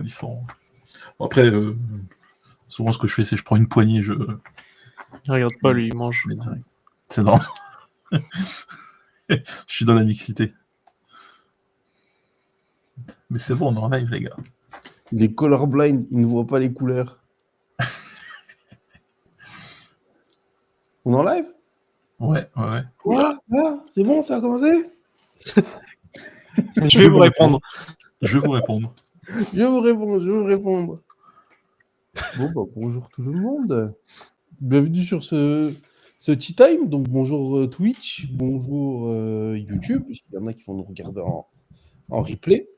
ils sont... Après, souvent ce que je fais, c'est que je prends une poignée, je... Il regarde pas, lui, il mange. C'est non. Je suis dans la mixité. Mais c'est bon, on est en live, les gars. Il est colorblind, il ne voit pas les couleurs. On est en live? Ouais. Quoi? C'est bon, ça a commencé? Je vais vous répondre. Je vais vous répondre. Je vais vous répondre. Bon, bah, bonjour tout le monde. Bienvenue sur ce Tea Time. Donc, bonjour Twitch, bonjour YouTube, puisqu'il y en a qui vont nous regarder en replay.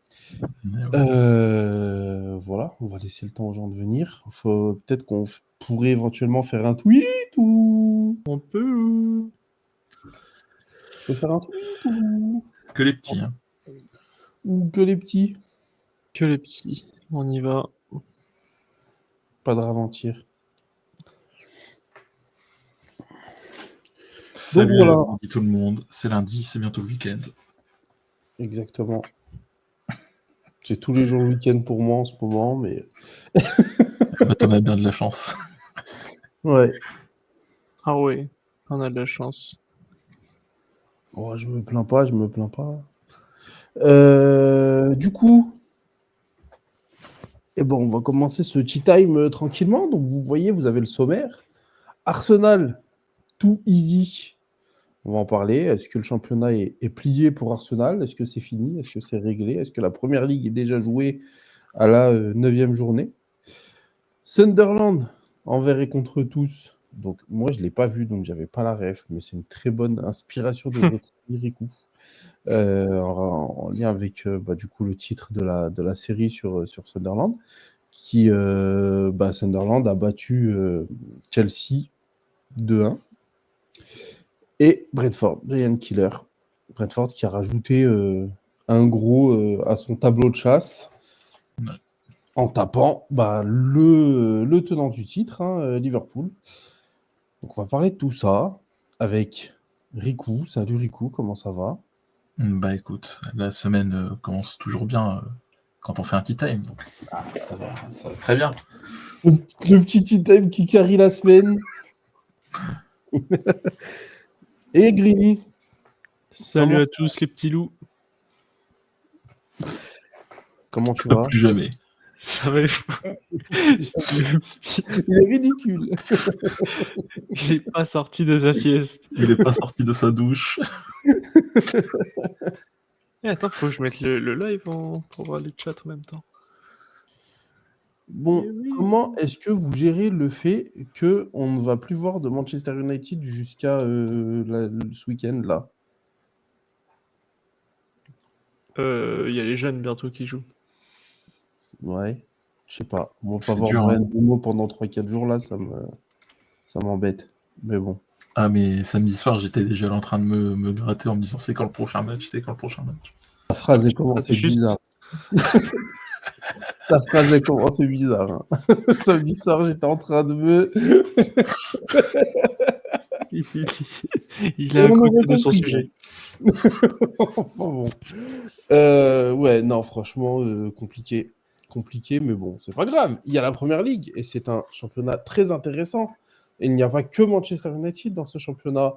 Voilà, on va laisser le temps aux gens de venir. Peut-être qu'on pourrait éventuellement faire un tweet ou... On peut faire un tweet ou... Que les petits, hein. Ou que les petits. Que les petits. On y va. Pas de ralentir. Salut, voilà. tout le monde. C'est lundi, c'est bientôt le week-end. Exactement. C'est tous les jours le week-end pour moi en ce moment, mais... Bah, t'en as bien de la chance. Ouais. Ah ouais, on a de la chance. Oh, je me plains pas. Du coup, on va commencer ce tea time tranquillement. Donc, vous voyez, vous avez le sommaire. Arsenal, too easy. On va en parler. Est-ce que le championnat est plié pour Arsenal? Est-ce que c'est fini? Est-ce que c'est réglé? Est-ce que la Première Ligue est déjà jouée à la 9e journée? Sunderland, envers et contre tous. Donc, moi, je ne l'ai pas vu, donc j'avais pas la ref, mais c'est une très bonne inspiration de votre Riku. En lien avec du coup, le titre de la série sur Sunderland, qui Sunderland a battu Chelsea 2-1. Et Brentford, Giant Killer. Brentford qui a rajouté un gros à son tableau de chasse en tapant le tenant du titre, Liverpool. Donc on va parler de tout ça avec Riku. Salut Riku, comment ça va? Bah écoute, la semaine commence toujours bien quand on fait un tea time. Donc ça va très bien. Le petit tea time qui carry la semaine. Et Greeny. Salut à tous les petits loups. Comment tu vas? Plus jamais. Ça va les fous. Il est ridicule. Il n'est pas sorti de sa sieste. Il n'est pas sorti de sa douche. Attends, faut que je mette le live pour voir le chat en même temps. Bon, comment est-ce que vous gérez le fait qu'on ne va plus voir de Manchester United jusqu'à ce week-end là? Il y a les jeunes bientôt qui jouent. Ouais, je sais pas. Moi, pas C'est voir dur, Brian hein. Mbeumo pendant 3-4 jours là, ça m'embête. Mais bon. Ah, mais samedi soir, j'étais déjà en train de me gratter en me disant c'est quand le prochain match? Ta phrase est commencée bizarre. Ta phrase est commencée bizarre. Samedi soir, j'étais en train de me... Il a un côté de son sujet. Enfin, bon. Ouais, non, franchement, compliqué. Compliqué, mais bon, c'est pas grave. Il y a la Première Ligue et c'est un championnat très intéressant. Et il n'y a pas que Manchester United dans ce championnat.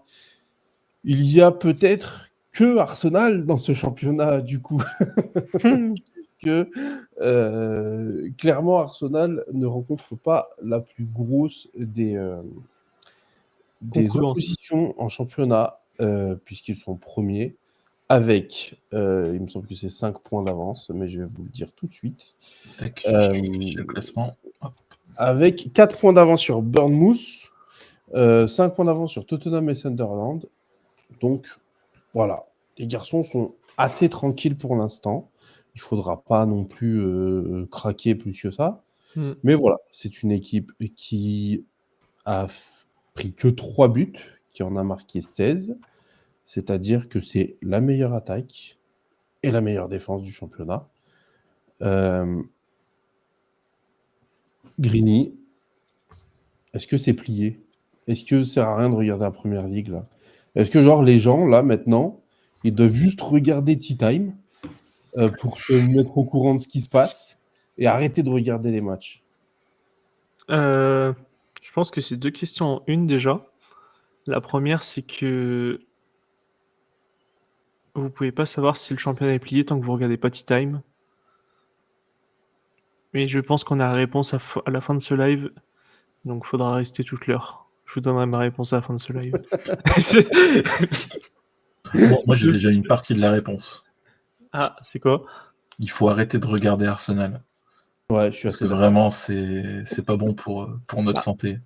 Il y a peut-être que Arsenal dans ce championnat, du coup. Parce que clairement, Arsenal ne rencontre pas la plus grosse des oppositions en championnat, puisqu'ils sont premiers, avec, il me semble que c'est 5 points d'avance, mais je vais vous le dire tout de suite. Le classement. Hop. Avec 4 points d'avance sur Bournemouth, 5 points d'avance sur Tottenham et Sunderland. Donc, voilà. Les garçons sont assez tranquilles pour l'instant. Il ne faudra pas non plus craquer plus que ça. Mais voilà, c'est une équipe qui a pris que 3 buts, qui en a marqué 16. C'est-à-dire que c'est la meilleure attaque et la meilleure défense du championnat. Greeny, est-ce que c'est plié? Est-ce que ça sert à rien de regarder la Première Ligue là? Est-ce que genre les gens là maintenant, ils doivent juste regarder Tea Time pour se mettre au courant de ce qui se passe et arrêter de regarder les matchs? Je pense que c'est 2 questions en une déjà. La première, c'est que vous pouvez pas savoir si le championnat est plié tant que vous regardez pas Tea Time. Mais je pense qu'on a la réponse à la fin de ce live, donc faudra rester toute l'heure. Je vous donnerai ma réponse à la fin de ce live. C'est- Moi, j'ai déjà une partie de la réponse. Ah, c'est quoi? Il faut arrêter de regarder Arsenal. Ouais, je suis Parce assez que d'accord. vraiment, c'est pas bon pour notre santé.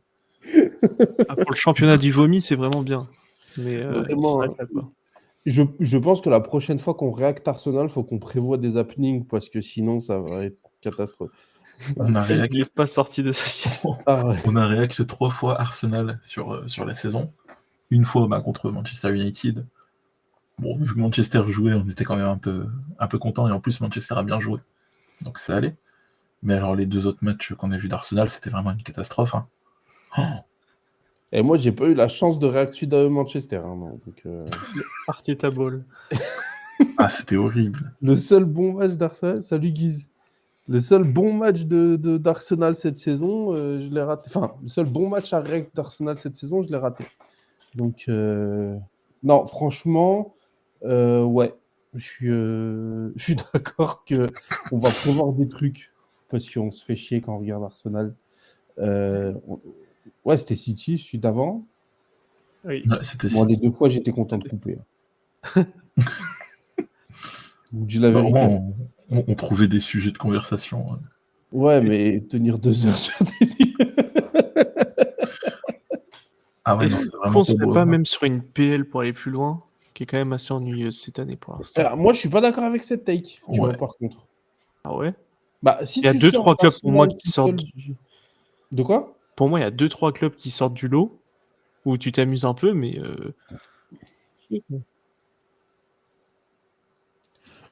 Ah, pour le championnat du vomi, c'est vraiment bien. Mais ça Vraiment, s'arrête là, quoi. je pense que la prochaine fois qu'on réacte Arsenal, faut qu'on prévoit des happenings parce que sinon, ça va être catastrophe. On a Il réact, est pas sorti de sa sieste. Ah ouais. on a réact 3 fois Arsenal sur la saison. Une fois contre Manchester United. Bon, vu que Manchester jouait, on était quand même un peu content, et en plus Manchester a bien joué. Donc ça allait. Mais alors les 2 autres matchs qu'on a vus d'Arsenal, c'était vraiment une catastrophe. Hein. Oh, Et moi, j'ai pas eu la chance de réactu de Manchester. Hein, non, donc, Arteta Ball. ah, c'était horrible. le seul bon match d'Arsenal, salut Guise. Le seul bon match d'Arsenal cette saison, je l'ai raté. Enfin, le seul bon match à règle d'Arsenal cette saison, je l'ai raté. Donc, non, franchement, ouais, je suis d'accord qu'on va prévoir des trucs parce qu'on se fait chier quand on regarde Arsenal. Ouais, c'était City, celui d'avant. Oui. Ouais, c'était Bon, les 2 fois, j'étais content de couper. Hein. Je vous dis la Bah, au vérité. moins, on trouvait des sujets de conversation. Ouais, mais tenir 2 heures sur des... Ah ouais, Est-ce non, c'est qu'on vraiment pas serait beau à pas voir. même sur une PL pour aller plus loin, qui est quand même assez ennuyeuse cette année pour l'instant? Alors, moi, je suis pas d'accord avec cette take, tu vois, Ouais. par contre. Ah ouais? Bah, si Il y a tu sors 2-3 clubs pour moi d'Arsenal qui tout sortent seul... du... De quoi? Pour moi, il y a 2-3 clubs qui sortent du lot, où tu t'amuses un peu, mais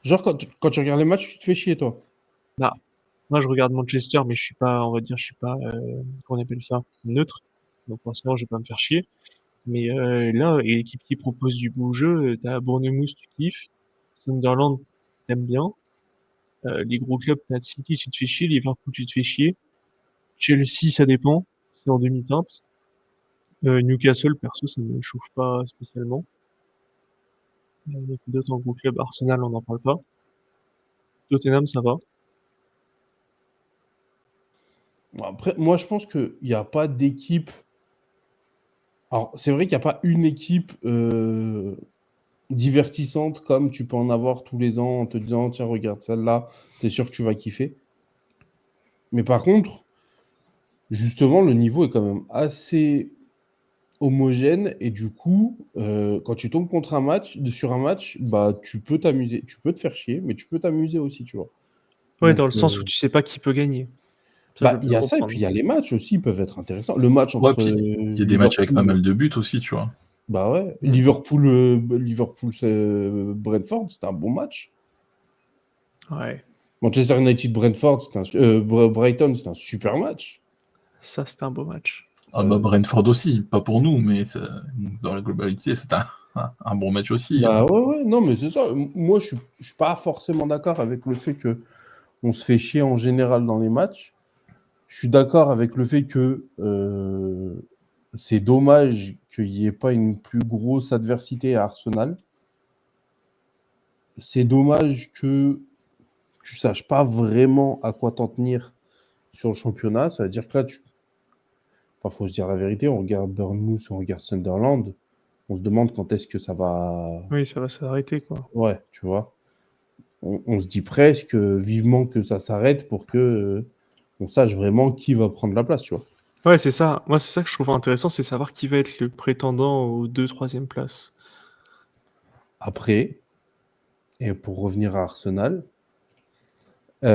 Genre, quand tu regardes les matchs, tu te fais chier, toi. bah, moi je regarde Manchester, mais je suis pas, on va dire, je suis pas, comment on appelle ça? Neutre. Donc forcément, je vais pas me faire chier. Mais là, et l'équipe qui propose du beau jeu, tu Bournemouth, tu kiffes. Sunderland, t'aimes bien. Les gros clubs, t'as City, tu te fais chier. Liverpool, tu te fais chier. Chelsea, ça dépend. C'est en demi-teinte. Newcastle, perso, ça me chauffe pas spécialement. Il y a qui d'autre en gros club? Arsenal, on n'en parle pas. Tottenham, ça va. Bon, après, moi, je pense qu'il n'y a pas d'équipe... Alors, c'est vrai qu'il n'y a pas une équipe divertissante comme tu peux en avoir tous les ans en te disant, tiens, regarde celle-là, t'es sûr que tu vas kiffer. Mais par contre, justement, le niveau est quand même assez homogène et du coup, quand tu tombes sur un match, bah, tu peux t'amuser. Tu peux te faire chier, mais tu peux t'amuser aussi, tu vois. Ouais, Donc, dans le sens où tu sais pas qui peut gagner. Ça, je bah, peux il y le a ça et puis comprendre. il y a les matchs aussi, ils peuvent être intéressants. Le match Ouais, entre puis il y a des matchs avec pas Liverpool, mal de buts aussi, tu vois. bah ouais, Mm. Liverpool, Brentford, c'était un bon match. Ouais. Manchester United, Brentford, Brighton, c'était un super match. Ça, c'était un beau match. Ah Ça- bah Brentford aussi, pas pour nous, mais dans la globalité, c'est un bon match aussi. Hein. Bah ouais, ouais, non, mais c'est ça. Moi, je suis pas forcément d'accord avec le fait que on se fait chier en général dans les matchs. Je suis d'accord avec le fait que c'est dommage qu'il n'y ait pas une plus grosse adversité à Arsenal. C'est dommage que tu saches pas vraiment à quoi t'en tenir sur le championnat. Ça veut dire que là, enfin, faut se dire la vérité, on regarde Bournemouth, on regarde Sunderland, on se demande quand est-ce que ça va... Oui, ça va s'arrêter, quoi. Ouais, tu vois. On se dit presque vivement que ça s'arrête pour que on sache vraiment qui va prendre la place, tu vois. Ouais, c'est ça. Moi, c'est ça que je trouve intéressant, c'est savoir qui va être le prétendant aux 2-3e places. Après, et pour revenir à Arsenal, il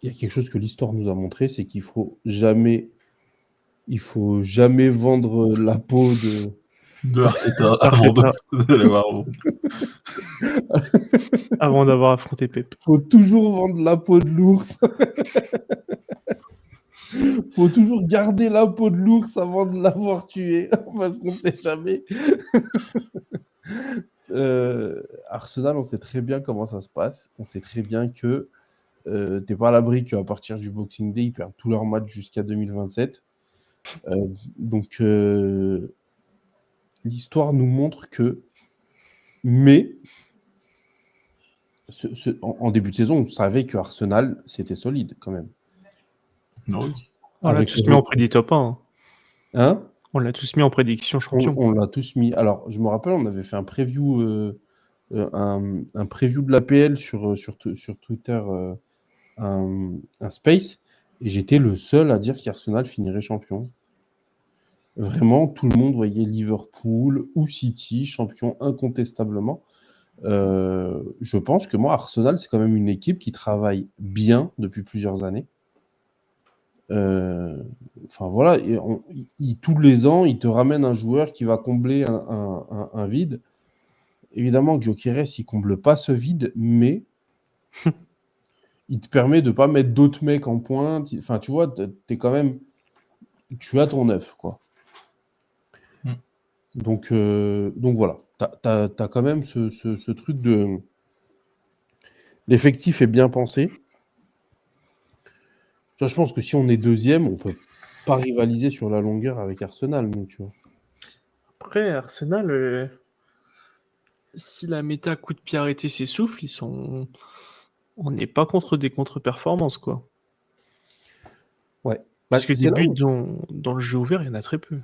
y a quelque chose que l'histoire nous a montré, c'est il faut jamais vendre la peau De Arteta Arteta, de l'avoir. avant d'avoir affronté Pep. faut toujours vendre la peau de l'ours. Faut toujours garder la peau de l'ours avant de l'avoir tué, parce qu'on sait jamais. Arsenal, on sait très bien comment ça se passe. On sait très bien que t'es pas à l'abri qu'à partir du Boxing Day, ils perdent tous leurs matchs jusqu'à 2027. Donc, l'histoire nous montre que... Mais, en début de saison, on savait que Arsenal, c'était solide, quand même. Oui. On l'a Avec tous le mis en retour- prédit top 1. Hein? On l'a tous mis en prédiction champion. On l'a tous mis. Alors, je me rappelle, on avait fait un preview, un preview de l'APL sur Twitter, un space, et j'étais le seul à dire qu'Arsenal finirait champion. Vraiment, tout le monde voyait Liverpool ou City champion incontestablement. Je pense que moi, Arsenal, c'est quand même une équipe qui travaille bien depuis plusieurs années. Enfin voilà, tous les ans, il te ramène un joueur qui va combler un vide. Évidemment, Gyökeres, il comble pas ce vide, mais il te permet de pas mettre d'autres mecs en pointe. Enfin, tu vois, t'es quand même, tu as ton œuf, quoi. Donc voilà, t'as quand même ce truc de... L'effectif est bien pensé. Tu vois, je pense que si on est deuxième, on peut pas rivaliser sur la longueur avec Arsenal, nous, tu vois. Après, Arsenal, si la méta coup de pied arrêté s'essouffle, on n'est pas contre des contre-performances, quoi. Ouais. Parce que C'est des là buts où... dans le jeu ouvert, il y en a très peu.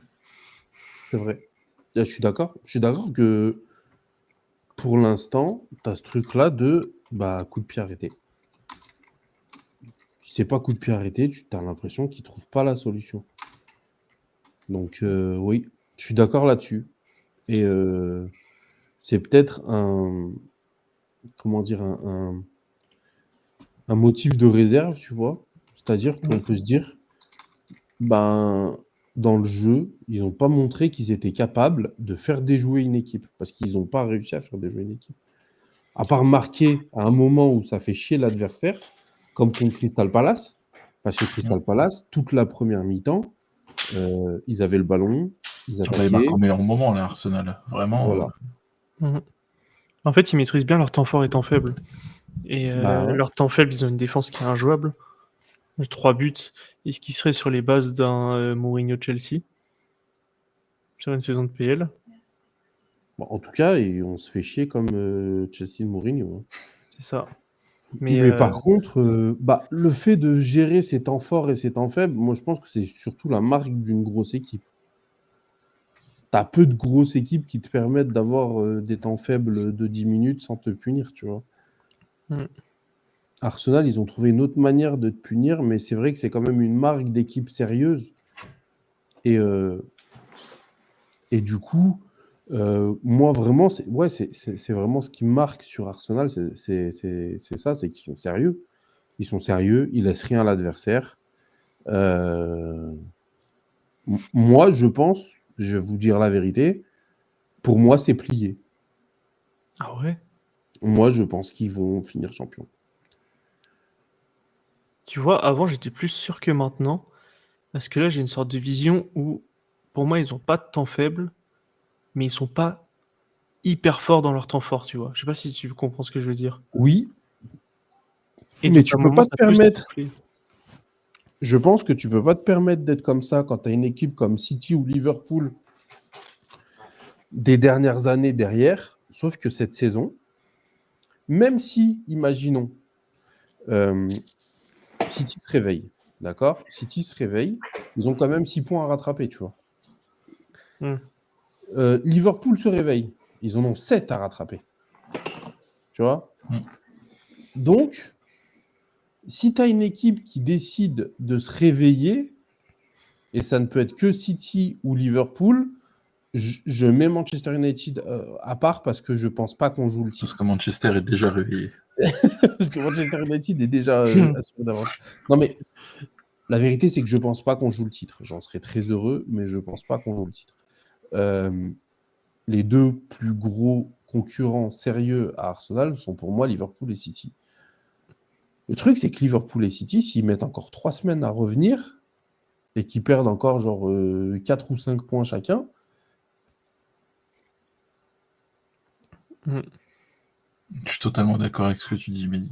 C'est vrai. Là, je suis d'accord. Je suis d'accord que pour l'instant, tu as ce truc-là de coup de pied arrêté. Si c'est pas coup de pied arrêté, tu as l'impression qu'ils trouvent pas la solution. Donc oui, je suis d'accord là-dessus. Et c'est peut-être un motif de réserve, tu vois. C'est-à-dire qu'on peut se dire, dans le jeu, ils n'ont pas montré qu'ils étaient capables de faire déjouer une équipe. Parce qu'ils n'ont pas réussi à faire déjouer une équipe. À part marquer à un moment où ça fait chier l'adversaire, comme contre Crystal Palace. Parce que Crystal Palace, toute la première mi-temps, ils avaient le ballon, ils Ils marquent attaquaient. au meilleur moment, là, Arsenal. Vraiment. Voilà. En fait, ils maîtrisent bien leur temps fort et temps faible. Et Ouais. leur temps faible, ils ont une défense qui est injouable. 3 buts, et ce qui serait sur les bases d'un Mourinho-Chelsea sur une saison de PL. Bon, en tout cas, on se fait chier comme Chelsea de Mourinho. C'est ça. Mais par contre, le fait de gérer ses temps forts et ses temps faibles, moi je pense que c'est surtout la marque d'une grosse équipe. T'as peu de grosses équipes qui te permettent d'avoir des temps faibles de 10 minutes sans te punir, tu vois. Arsenal, ils ont trouvé une autre manière de te punir, mais c'est vrai que c'est quand même une marque d'équipe sérieuse. Et du coup, moi vraiment, c'est vraiment ce qui me marque sur Arsenal, c'est ça, c'est qu'ils sont sérieux. Ils sont sérieux, ils laissent rien à l'adversaire. Moi, je pense, je vais vous dire la vérité, pour moi, c'est plié. Ah ouais? Moi, je pense qu'ils vont finir champion. Tu vois, avant, j'étais plus sûr que maintenant. Parce que là, j'ai une sorte de vision où, pour moi, ils ont pas de temps faible, mais ils sont pas hyper forts dans leur temps fort, tu vois. Je sais pas si tu comprends ce que je veux dire. Oui, Et mais donc, à tu un peux moment, pas te ça peut permettre. s'essouffler. Je pense que tu peux pas te permettre d'être comme ça quand tu as une équipe comme City ou Liverpool des dernières années derrière. Sauf que cette saison, même si, imaginons, City se réveille, d'accord? City se réveille, ils ont quand même 6 points à rattraper, tu vois. Liverpool se réveille, ils en ont 7 à rattraper. Tu vois? Donc, si tu as une équipe qui décide de se réveiller, et ça ne peut être que City ou Liverpool, je mets Manchester United à part parce que je pense pas qu'on joue le titre. Parce que Manchester est déjà réveillé. Parce que Manchester United est déjà assuré d'avance. Non, mais la vérité, c'est que je pense pas qu'on joue le titre. J'en serais très heureux, mais je pense pas qu'on joue le titre. Les deux plus gros concurrents sérieux à Arsenal sont pour moi Liverpool et City. Le truc, c'est que Liverpool et City, s'ils mettent encore 3 semaines à revenir et qu'ils perdent encore genre 4 ou 5 points chacun. Je suis totalement d'accord avec ce que tu dis, Mehdi.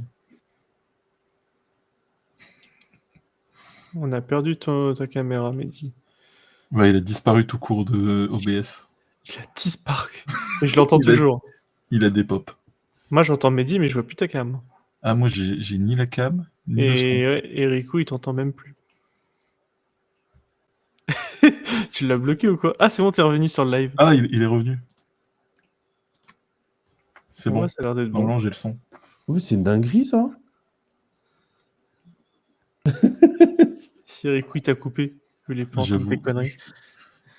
On a perdu ta caméra, Mehdi. Ouais, il a disparu tout court de OBS. Il a disparu. Mais je l'entends Il a- toujours. Il a des pop. Moi, j'entends Mehdi, mais je vois plus ta cam. Ah, moi, j'ai ni la cam, ni le son. Et ouais, Rico, il t'entend même plus. Tu l'as bloqué ou quoi? Ah, c'est bon, t'es revenu sur le live. Ah, il est revenu. C'est Ouais, bon. ça a l'air d'être bon. Normalement, j'ai le son. Oui, c'est une dinguerie, ça. Si Rico, il t'a coupé, je voulais pas entendre tes J'avoue. conneries.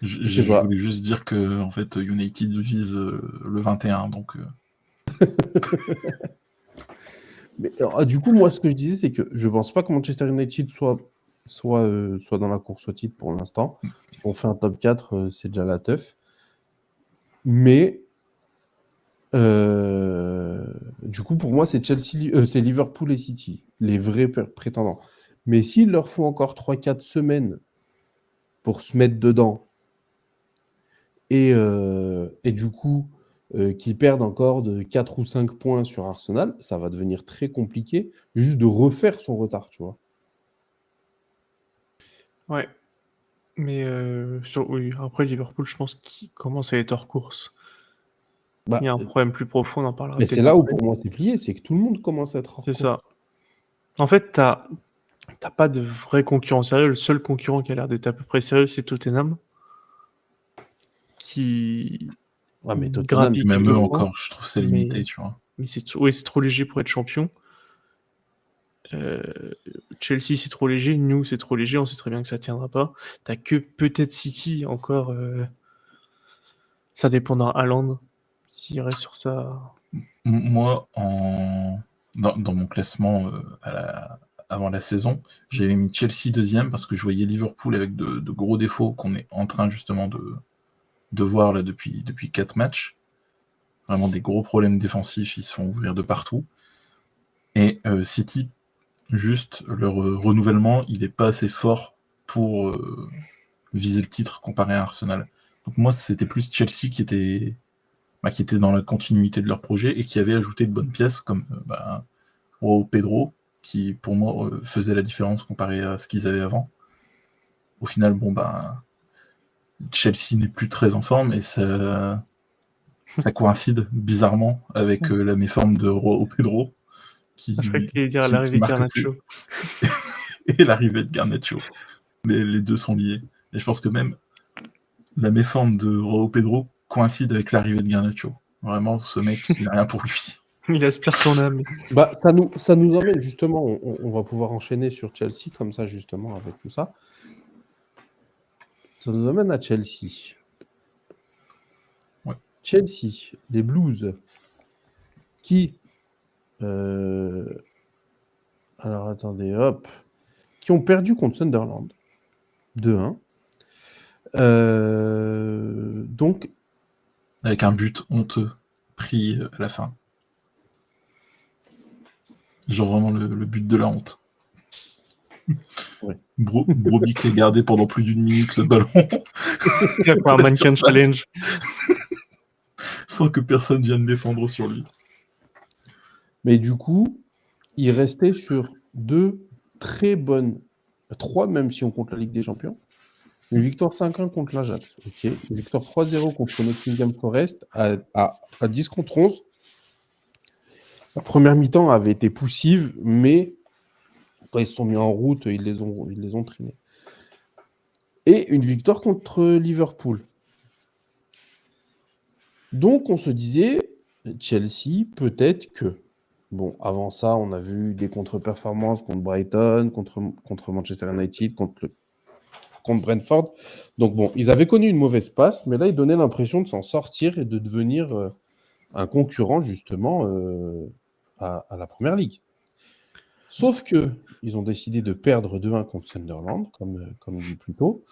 Je sais Je pas. voulais juste dire que en fait, United vise le 21, donc Mais du coup, moi, ce que je disais, c'est que je pense pas que Manchester United soit dans la course au titre pour l'instant. Si on fait un top 4, c'est déjà la teuf. Mais du coup, pour moi, c'est c'est Liverpool et City, les vrais prétendants. Mais s'il leur faut encore 3-4 semaines pour se mettre dedans, et du coup, qu'ils perdent encore de 4 ou 5 points sur Arsenal, ça va devenir très compliqué juste de refaire son retard, tu vois. Ouais. Mais oui, après Liverpool, je pense qu'il commence à être hors course. Bah, Il y a un problème plus profond, on en parlera mais peut-être c'est là où après. pour moi c'est plié, c'est que tout le monde commence à être hors C'est course. ça. En fait, t'as pas de vrai concurrent sérieux. Le seul concurrent qui a l'air d'être à peu près sérieux, c'est Tottenham, qui Ouais, mais Tottenham, grappille même eux quelques points. encore, je trouve c'est Mais, limité, tu vois. mais c'est trop léger pour être champion. Chelsea, c'est trop léger. Nous, c'est trop léger. On sait très bien que ça tiendra pas. T'as que peut-être City encore. Ça dépendra Haaland. S'il reste sur ça. Moi, dans mon classement avant la saison, j'avais mis Chelsea deuxième parce que je voyais Liverpool avec de gros défauts qu'on est en train justement de voir là depuis 4 matchs. Vraiment des gros problèmes défensifs, ils se font ouvrir de partout. Et City, juste leur renouvellement, il n'est pas assez fort pour viser le titre comparé à Arsenal. Donc moi, c'était plus Chelsea qui était dans la continuité de leur projet et qui avait ajouté de bonnes pièces comme Pedro, qui pour moi faisait la différence comparé à ce qu'ils avaient avant. Au final, Chelsea n'est plus très en forme et ça coïncide bizarrement avec la méforme de Pedro qui Je crois que tu allais dire qui l'arrivée de marque plus Garnacho. et l'arrivée de Garnacho. Les deux sont liés. Et je pense que même la méforme de Pedro coïncide avec l'arrivée de Garnacho. Vraiment, ce mec, il n'a rien pour lui. Il aspire ton âme. bah, ça nous emmène justement, on va pouvoir enchaîner sur Chelsea comme ça justement avec tout ça. Ça nous amène à Chelsea. Ouais. Chelsea, les Blues, qui alors attendez, hop, qui ont perdu contre Sunderland 2-1. Donc, Avec un but honteux pris à la fin. Genre vraiment le but de la honte. Ouais. Broby qui a gardé pendant plus d'1 minute le ballon. Il a fait un mannequin challenge. Sans que personne vienne défendre sur lui. Mais du coup, il restait sur 3 même si on compte la Ligue des Champions. Une victoire 5-1 contre l'Ajax, ok. Une victoire 3-0 contre Nottingham Forest à 10 contre 11. La première mi-temps avait été poussive, mais quand ils se sont mis en route, ils les ont traînés. Et une victoire contre Liverpool. Donc on se disait, Chelsea, peut-être que. Bon, avant ça, on a vu des contre-performances contre Brighton, contre Manchester United, contre Brentford. Donc bon, ils avaient connu une mauvaise passe, mais là, ils donnaient l'impression de s'en sortir et de devenir un concurrent, justement, à la Première Ligue. Sauf que ils ont décidé de perdre 2-1 contre Sunderland, comme dit plus tôt,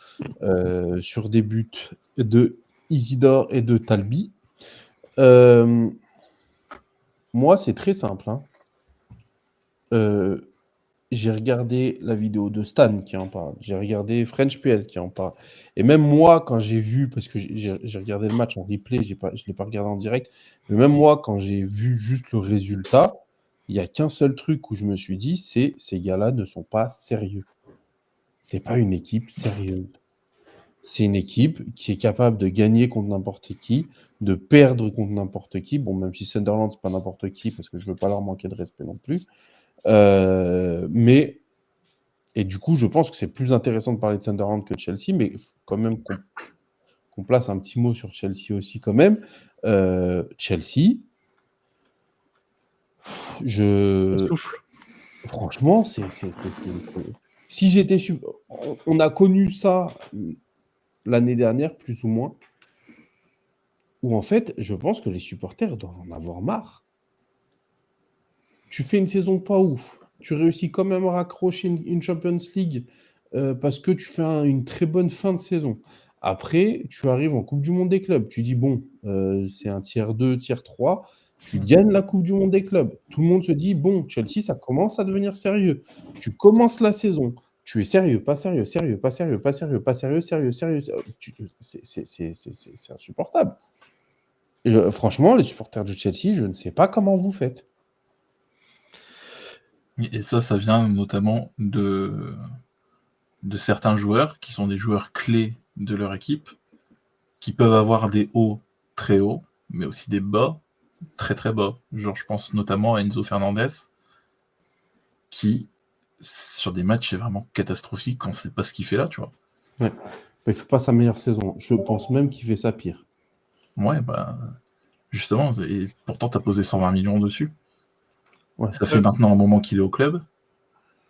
sur des buts de Isidore et de Talbi. Moi, c'est très simple. Hein. J'ai regardé la vidéo de Stan qui en parle. J'ai regardé French PL qui en parle. Et même moi, quand j'ai vu, parce que j'ai regardé le match en replay, je ne l'ai pas regardé en direct, mais même moi, quand j'ai vu juste le résultat, il n'y a qu'un seul truc où je me suis dit, c'est ces gars-là ne sont pas sérieux. c'est pas une équipe sérieuse. C'est une équipe qui est capable de gagner contre n'importe qui, de perdre contre n'importe qui. Bon, même si Sunderland, c'est pas n'importe qui, parce que je veux pas leur manquer de respect non plus. Mais, et du coup, je pense que c'est plus intéressant de parler de Sunderland que de Chelsea, mais il faut quand même qu'on place un petit mot sur Chelsea aussi quand même. Chelsea, Souffle. franchement, si j'étais... On a connu ça l'année dernière, plus ou moins, où en fait, je pense que les supporters doivent en avoir marre. Tu fais une saison pas ouf, tu réussis quand même à raccrocher une Champions League parce que tu fais une très bonne fin de saison. Après, tu arrives en Coupe du Monde des clubs, tu dis bon, c'est un tiers 2, tiers 3, tu gagnes la Coupe du Monde des clubs. Tout le monde se dit bon, Chelsea, ça commence à devenir sérieux. Tu commences la saison, tu es sérieux, pas sérieux, sérieux, pas sérieux, pas sérieux, pas sérieux, sérieux, sérieux. C'est insupportable. Franchement, les supporters de Chelsea, je ne sais pas comment vous faites. Et ça vient notamment de certains joueurs qui sont des joueurs clés de leur équipe, qui peuvent avoir des hauts très hauts, mais aussi des bas très très bas. Genre, je pense notamment à Enzo Fernandez, qui, sur des matchs, est vraiment catastrophique quand on sait pas ce qu'il fait là, tu vois. Ouais. Il fait pas sa meilleure saison. Je pense même qu'il fait sa pire. Ouais, bah, justement, et pourtant, t'as posé 120 millions dessus. Ouais. Ça fait maintenant un moment qu'il est au club,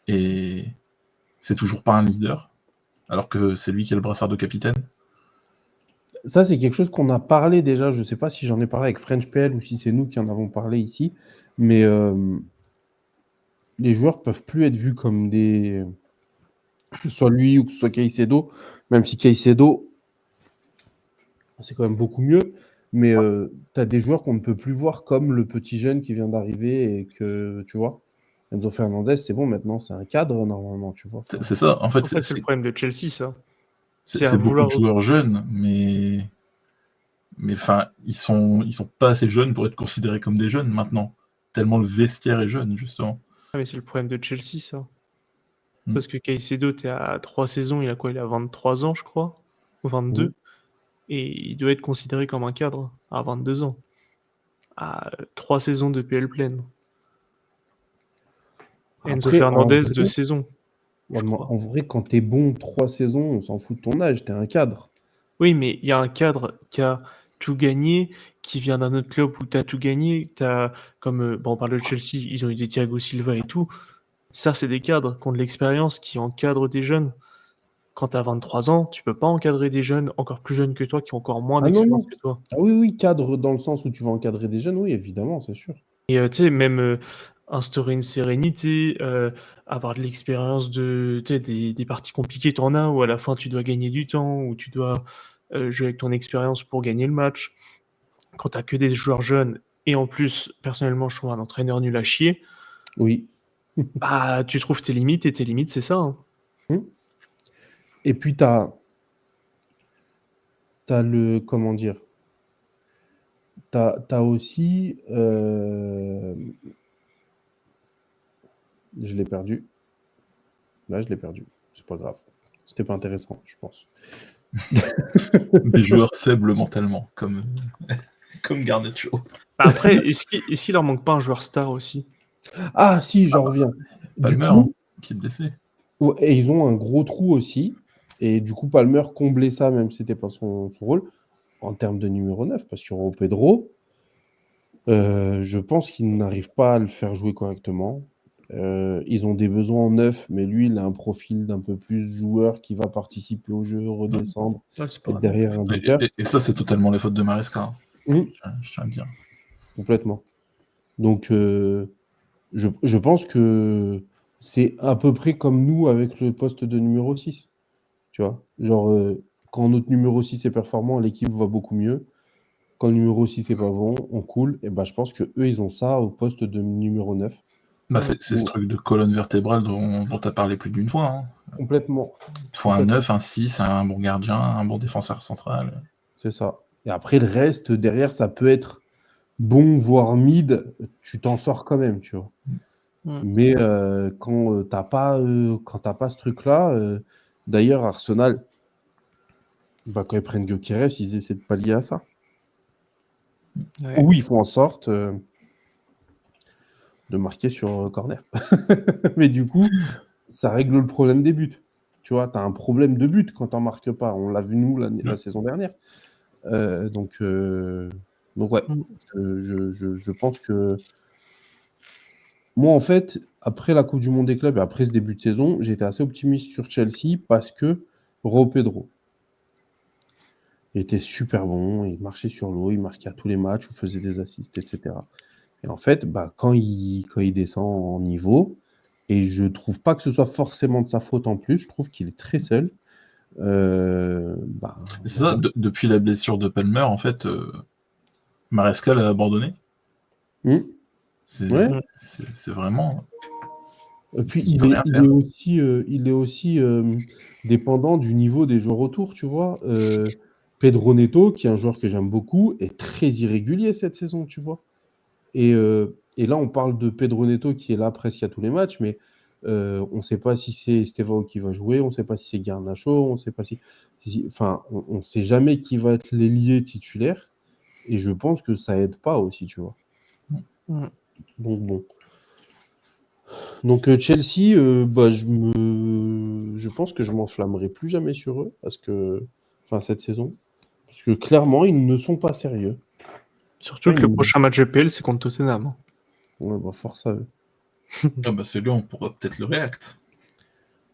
et c'est toujours pas un leader, alors que c'est lui qui a le brassard de capitaine. Ça, c'est quelque chose qu'on a parlé déjà. Je ne sais pas si j'en ai parlé avec French PL ou si c'est nous qui en avons parlé ici. Mais les joueurs ne peuvent plus être vus comme des... Que ce soit lui ou que ce soit Caicedo. Même si Caicedo, c'est quand même beaucoup mieux. Mais tu as des joueurs qu'on ne peut plus voir comme le petit jeune qui vient d'arriver et que, tu vois, Enzo Fernandez, c'est bon, maintenant, c'est un cadre, normalement, tu vois. C'est ça, en fait, C'est le problème de Chelsea, ça. c'est beaucoup de joueurs jeunes, mais enfin, ils sont pas assez jeunes pour être considérés comme des jeunes maintenant. Tellement le vestiaire est jeune, justement. Ah, mais c'est le problème de Chelsea, ça. Parce que Caicedo, t'es à 3 saisons, il a quoi? Il a 23 ans, je crois, ou 22. Et il doit être considéré comme un cadre à 22 ans. À 3 saisons de PL pleine. Enzo Après, Fernandez, 2 saisons. En vrai, quand t'es bon 3 saisons, on s'en fout de ton âge, t'es un cadre. Oui, mais il y a un cadre qui a tout gagné, qui vient d'un autre club où t'as tout gagné. Comme on parle de Chelsea, ils ont eu des Thiago Silva et tout. Ça, c'est des cadres qui ont de l'expérience, qui encadrent des jeunes. Quand t'as 23 ans, tu peux pas encadrer des jeunes encore plus jeunes que toi, qui ont encore moins d'expérience que toi. Ah oui, cadre dans le sens où tu vas encadrer des jeunes, oui, évidemment, c'est sûr. Et tu sais, même instaurer une sérénité, avoir de l'expérience des parties compliquées, t'en as, où à la fin tu dois gagner du temps, où tu dois jouer avec ton expérience pour gagner le match. Quand t'as que des joueurs jeunes, et en plus, personnellement, je trouve un entraîneur nul à chier, Oui. bah tu trouves tes limites, et tes limites, c'est ça. Hein. Et puis t'as le, comment dire, t'as aussi, je l'ai perdu. Là, je l'ai perdu. C'est pas grave. C'était pas intéressant, je pense. Des joueurs faibles mentalement, comme Garnacho. Après, est-ce qu'il leur manque pas un joueur star aussi? Ah si, j'en reviens. Palmer, qui est blessé. Et ils ont un gros trou aussi. Et du coup, Palmer comblait ça, même si c'était pas son rôle, en termes de numéro 9, parce qu'il y aura Pedro. Je pense qu'ils n'arrivent pas à le faire jouer correctement. Ils ont des besoins en neuf, mais lui, il a un profil d'un peu plus joueur qui va participer au jeu, redescendre, être derrière un buteur. Et ça, c'est totalement la faute de Maresca. Je tiens à le dire. Complètement. Donc, je pense que c'est à peu près comme nous avec le poste de numéro 6. Tu vois, genre, quand notre numéro 6 est performant, l'équipe va beaucoup mieux. Quand le numéro 6 n'est pas bon, on coule. Et ben, je pense qu'eux, ils ont ça au poste de numéro 9. Bah, c'est ce truc de colonne vertébrale dont tu as parlé plus d'une fois. Hein. Complètement. Il faut un 9, un 6, un bon gardien, un bon défenseur central. C'est ça. Et après, le reste, derrière, ça peut être bon, voire mid. Tu t'en sors quand même, tu vois. Mais quand t'as pas ce truc-là, D'ailleurs, Arsenal, quand ils prennent Gyökeres, ils essaient de pallier à ça. Ouais. Ou ils font en sorte de marquer sur corner. Mais du coup, ça règle le problème des buts. Tu vois, tu as un problème de but quand tu n'en marques pas. On l'a vu, nous, la saison dernière. Donc ouais, je pense que moi, en fait, après la Coupe du Monde des clubs et après ce début de saison, j'étais assez optimiste sur Chelsea parce que Pedro il était super bon, il marchait sur l'eau, il marquait à tous les matchs, il faisait des assists, etc. Et en fait, quand il descend en niveau, et je trouve pas que ce soit forcément de sa faute en plus, je trouve qu'il est très seul. C'est ça, depuis la blessure de Palmer, en fait, Marescal a abandonné. Ouais. C'est vraiment. Et puis Il peut rien faire. il est aussi dépendant du niveau des joueurs autour, tu vois. Pedro Neto, qui est un joueur que j'aime beaucoup, est très irrégulier cette saison, tu vois. Et là, on parle de Pedro Neto qui est là presque à tous les matchs, mais on ne sait pas si c'est Estevao qui va jouer, on ne sait pas si c'est Garnacho, on ne sait pas enfin, on ne sait jamais qui va être l'ailier titulaire. Et je pense que ça aide pas aussi, tu vois. Donc bon. Donc Chelsea, je pense que je m'enflammerai plus jamais sur eux cette saison, parce que clairement ils ne sont pas sérieux. Surtout que le prochain match EPL, c'est contre Tottenham. Ouais, force à eux. Celui-là, on pourra peut-être le react.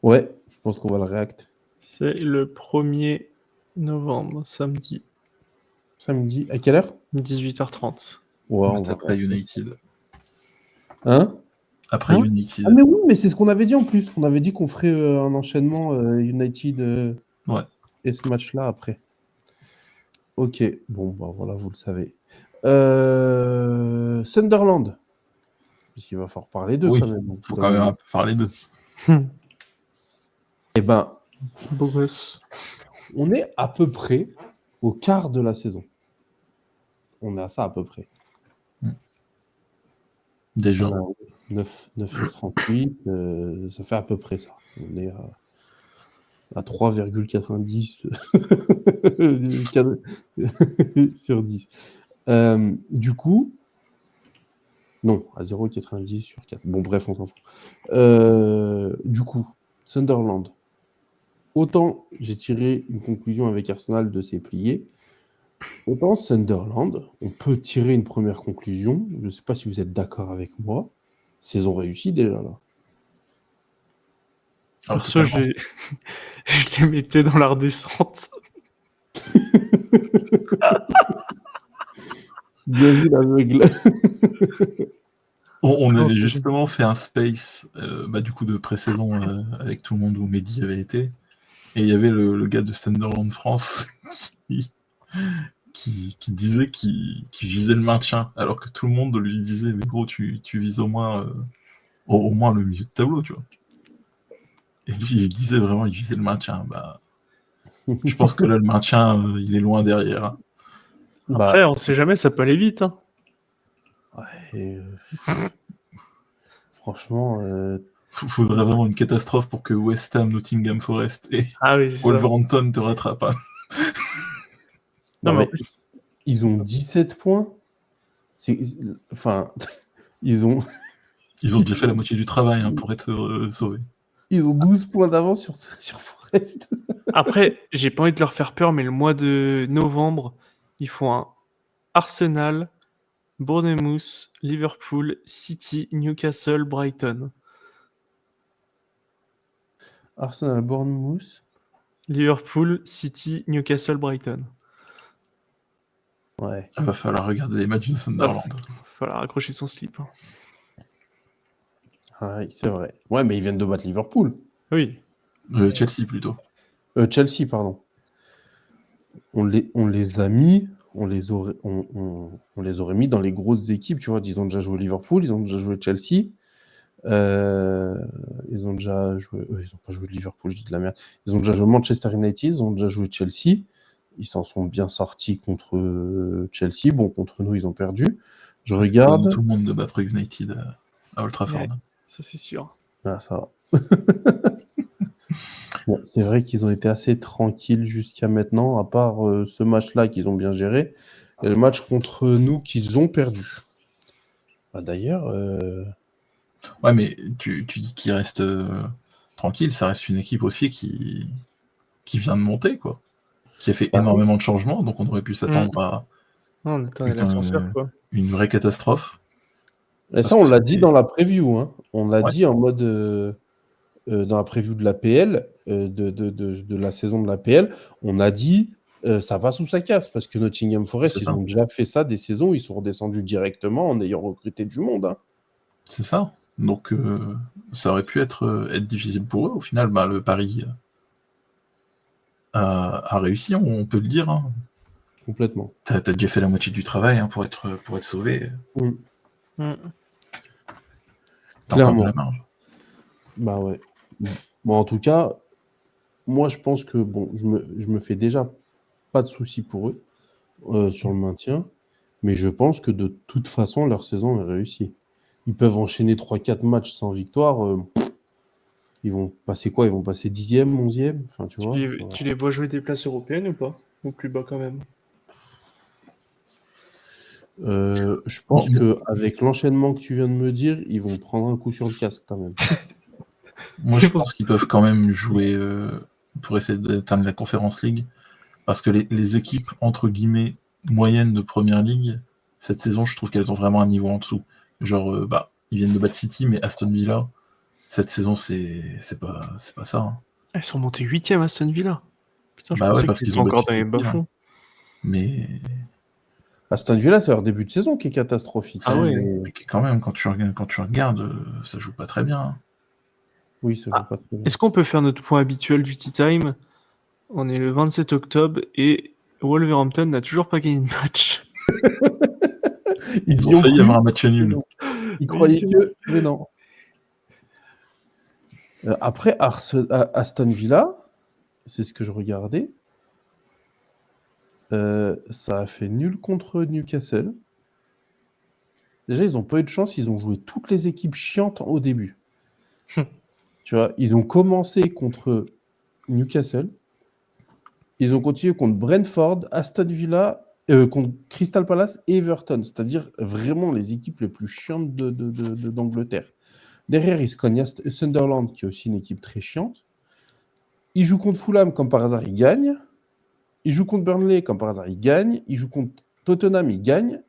Ouais, je pense qu'on va le react. C'est le 1er novembre, samedi. Samedi, à quelle heure? 18h30. Ouais, on C'est va après United. Hein? Après United. Ah mais oui, mais c'est ce qu'on avait dit en plus. On avait dit qu'on ferait un enchaînement United et ce match-là après. Ok, bon, voilà, vous le savez. Sunderland. Puisqu'il va falloir parler d'eux quand même. Il faut quand même un peu parler d'eux. Eh ben, beau gosse. On est à peu près au quart de la saison. On est à ça à peu près. Déjà. 9 sur 38, ça fait à peu près ça. On est à 3,90 sur 10. Du coup, non, à 0,90 sur 4. Bon, bref, on s'en fout. Du coup, Sunderland. Autant j'ai tiré une conclusion avec Arsenal de ses pliés, autant Sunderland, on peut tirer une première conclusion. Je ne sais pas si vous êtes d'accord avec moi. Saison réussie déjà là. Perso, je les mettais dans la redescente. Bien vu l'aveugle. On avait justement fait un space du coup de pré-saison avec tout le monde où Mehdi avait été. Et il y avait le gars de Sunderland France qui disait qu'il visait le maintien, alors que tout le monde lui disait mais gros tu vises au moins le milieu de tableau, tu vois. Et lui il disait vraiment il visait le maintien. Je pense que là le maintien il est loin derrière. Hein. Après on sait jamais, ça peut aller vite. Hein. Ouais, franchement, faudrait vraiment une catastrophe pour que West Ham, Nottingham Forest et Wolverhampton te rattrapent. Non mais ils ont 17 points. Enfin, ils ont déjà fait la moitié du travail pour être sauvés. Ils ont 12 points d'avance sur Forest. Après, j'ai pas envie de leur faire peur, mais le mois de novembre, ils font un Arsenal, Bournemouth, Liverpool, City, Newcastle, Brighton. Arsenal, Bournemouth. Liverpool, City, Newcastle, Brighton. Ouais. Il va falloir regarder les matchs de Sunderland. Il va falloir accrocher son slip. Hein. Ouais, c'est vrai. Ouais, mais ils viennent de battre Liverpool. Oui. Chelsea plutôt. Chelsea, pardon. On les a mis, on les aurait mis dans les grosses équipes, tu vois. Ils ont déjà joué Liverpool, ils ont déjà joué Chelsea. Ils ont déjà joué. Ils n'ont pas joué Liverpool, je dis de la merde. Ils ont déjà joué Manchester United, ils ont déjà joué Chelsea. Ils s'en sont bien sortis contre Chelsea. Bon, contre nous, ils ont perdu. Je regarde. Tout le monde de battre United à Old Trafford. Ouais, ça, c'est sûr. Ah, ça va. Bon, C'est vrai qu'ils ont été assez tranquilles jusqu'à maintenant, à part ce match-là qu'ils ont bien géré, et le match contre nous qu'ils ont perdu. Bah, d'ailleurs, Ouais, mais tu dis qu'ils restent tranquilles, ça reste une équipe aussi qui vient de monter, quoi. Qui a fait Bah oui. énormément de changements, donc on aurait pu s'attendre à Non, on attendait l'ascenseur, quoi. une vraie catastrophe. et Parce ça, on que l'a dit c'était- dans la preview. Hein. On l'a Ouais. dit en mode dans la preview de la PL, de la saison de la PL, on a dit ça va sous sa casse parce que Nottingham Forest, C'est ils ça. ont déjà fait ça des saisons, ils sont redescendus directement en ayant recruté du monde. Hein. C'est ça. Donc ça aurait pu être difficile pour eux. Au final, bah, le pari a réussi, on peut le dire. Hein. Complètement. T'as déjà fait la moitié du travail hein, pour être sauvé. Mm. T'as encore de Clairement. la marge. Bah ouais. Bon, en tout cas, moi je pense que bon, je me fais déjà pas de soucis pour eux sur le maintien, mais je pense que de toute façon, leur saison est réussie. Ils peuvent enchaîner 3-4 matchs sans victoire. Ils vont passer quoi? Ils vont passer 10e, 11e? Enfin, tu vois. Tu les vois jouer des places européennes ou pas? Ou plus bas quand même? Je pense qu'avec l'enchaînement que tu viens de me dire, ils vont prendre un coup sur le casque quand même. Moi, je pense qu'ils peuvent quand même jouer pour essayer d'atteindre la Conference League. Parce que les équipes, entre guillemets, moyennes de Première Ligue, cette saison, je trouve qu'elles ont vraiment un niveau en dessous. Genre, ils viennent de battre City, mais Aston Villa, cette saison, c'est pas ça. Hein. Ils sont montés 8e à Aston Villa. Putain, je Bah ouais, pensais parce qu'ils qu'ils étaient ont encore battu dans les City, là. bas-fonds. Mais Aston Villa, c'est leur début de saison qui est catastrophique. Ah ouais. mais quand même, quand tu regardes, ça joue pas très bien. Hein. Oui, ça joue pas très bien. Est-ce qu'on peut faire notre point habituel du Tea Time? On est le 27 octobre et Wolverhampton n'a toujours pas gagné de match. Ils y ont failli cru, avoir un match mais nul. non. Ils croyaient que, mais non. Après, Aston Villa, c'est ce que je regardais. Ça a fait nul contre Newcastle. Déjà, ils n'ont pas eu de chance. Ils ont joué toutes les équipes chiantes au début. Tu vois, ils ont commencé contre Newcastle. Ils ont continué contre Brentford, Aston Villa, contre Crystal Palace et Everton. C'est-à-dire vraiment les équipes les plus chiantes d'Angleterre. Derrière, ils se cognent Sunderland, qui est aussi une équipe très chiante. Ils jouent contre Fulham, comme par hasard, ils gagnent. Ils jouent contre Burnley, comme par hasard, ils gagnent. Ils jouent contre Tottenham, ils gagnent.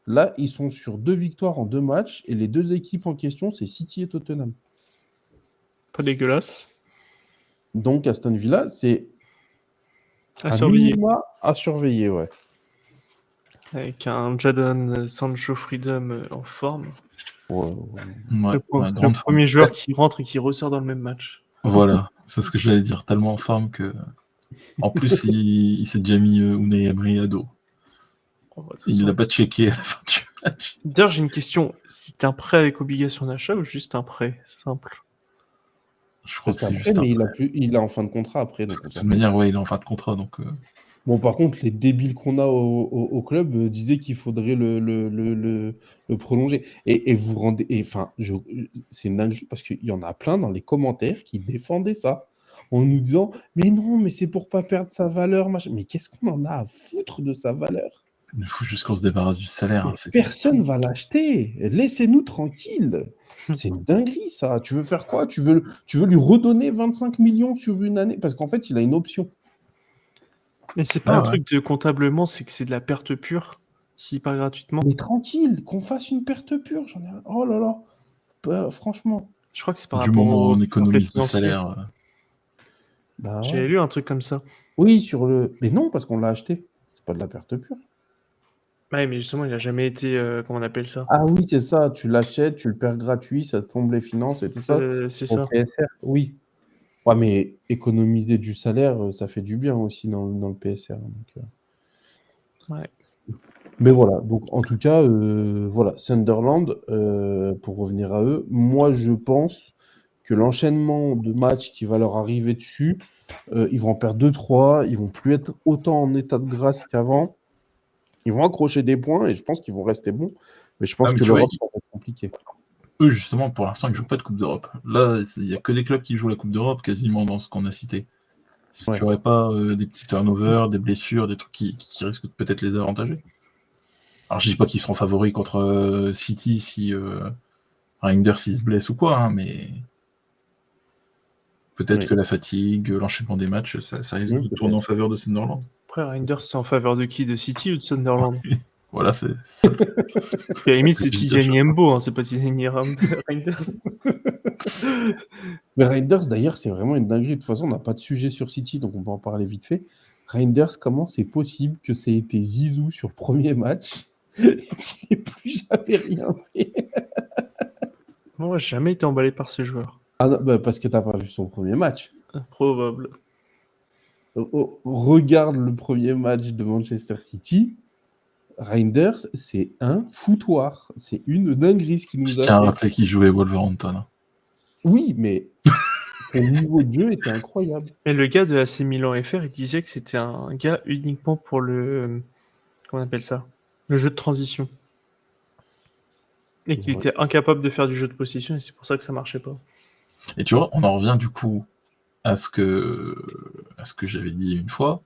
Là, ils sont sur 2 victoires en 2 matchs. Et les 2 équipes en question, c'est City et Tottenham. Pas dégueulasse. Donc, Aston Villa, c'est À un surveiller. minima à surveiller, ouais. Avec un Jadon Sancho Freedom en forme. Ouais, Le grande premier forme. joueur qui rentre et qui ressort dans le même match. Voilà, c'est ce que j'allais dire, tellement en forme que. En plus, il s'est déjà mis Unai Emery à dos. Il l'a pas checké à la fin du match. D'ailleurs, j'ai une question. C'est un prêt avec obligation d'achat ou juste un prêt simple? Je crois que C'est c'est après, juste mais un prêt. il est en fin de contrat après. Donc De toute manière, ouais, il est en fin de contrat, donc. Bon, par contre, les débiles qu'on a au club disaient qu'il faudrait le prolonger. Et vous rendez. Enfin, c'est une dinguerie parce qu'il y en a plein dans les commentaires qui défendaient ça. En nous disant, mais non, mais c'est pour pas perdre sa valeur, machin. Mais qu'est-ce qu'on en a à foutre de sa valeur? Il faut juste qu'on se débarrasse du salaire. Hein, Personne va l'acheter. Laissez-nous tranquilles. C'est une dinguerie, ça. Tu veux faire quoi? Tu veux lui redonner 25 millions sur une année? Parce qu'en fait, il a une option. Mais c'est pas un truc de comptablement, c'est que c'est de la perte pure, s'il part gratuitement. Mais tranquille, qu'on fasse une perte pure. J'en ai... Oh là là. Bah, franchement. Je crois que c'est par Du rapport moment où au on économise le financier. salaire. Bah ouais. J'avais lu un truc comme ça. Oui, sur le. Mais non, parce qu'on l'a acheté. C'est pas de la perte pure. Ouais, mais justement, il a jamais été. Comment on appelle ça? Ah oui, c'est ça. Tu l'achètes, tu le perds gratuit, ça te plombe les finances et tout ça. C'est Au ça. PSR, oui. Ouais, mais économiser du salaire, ça fait du bien aussi dans le PSR. Donc, Ouais. Mais voilà, donc en tout cas, voilà, Sunderland, pour revenir à eux, moi je pense que l'enchaînement de matchs qui va leur arriver dessus, ils vont en perdre 2-3, ils vont plus être autant en état de grâce qu'avant. Ils vont accrocher des points et je pense qu'ils vont rester bons. Mais je pense mais que tu vois, l'Europe, ça va être compliqué. Eux, justement, pour l'instant, ils jouent pas de Coupe d'Europe. Là, il y a que des clubs qui jouent la Coupe d'Europe, quasiment dans ce qu'on a cité. Si Ouais. tu n'aurais pas des petits turnovers, des blessures, des trucs qui risquent de peut-être les avantager. Alors je dis pas qu'ils seront favoris contre City si Reinders il se blesse ou quoi, hein, mais peut-être Oui. que la fatigue, l'enchaînement des matchs, ça risque de tourner en faveur de Sunderland. Après, Reinders, c'est en faveur de qui? De City ou de Sunderland? Voilà, c'est ça. À la limite, c'est Je dis Tijani ça, Mbo, hein, c'est pas Tijani Reinders. Mais Reinders, d'ailleurs, c'est vraiment une dinguerie. De toute façon, on n'a pas de sujet sur City, donc on peut en parler vite fait. Reinders, comment c'est possible que ça ait été Zizou sur le premier match et qu'il n'ait plus jamais rien fait? Moi, j'ai jamais été emballé par ce joueur. Ah non, bah, parce que t'as pas vu son premier match. Improbable. Regarde le premier match de Manchester City. Reinders, c'est un foutoir. C'est une dinguerie ce qu'il Je nous a tiens à fait. rappeler qu'il jouait Wolverhampton. Oui, mais son niveau de jeu était incroyable. Et le gars de AC Milan FR, il disait que c'était un gars uniquement pour le... Comment on appelle ça? Le jeu de transition. Et qu'il Ouais. était incapable de faire du jeu de possession, et c'est pour ça que ça marchait pas. Et tu vois, on en revient du coup à ce que j'avais dit une fois.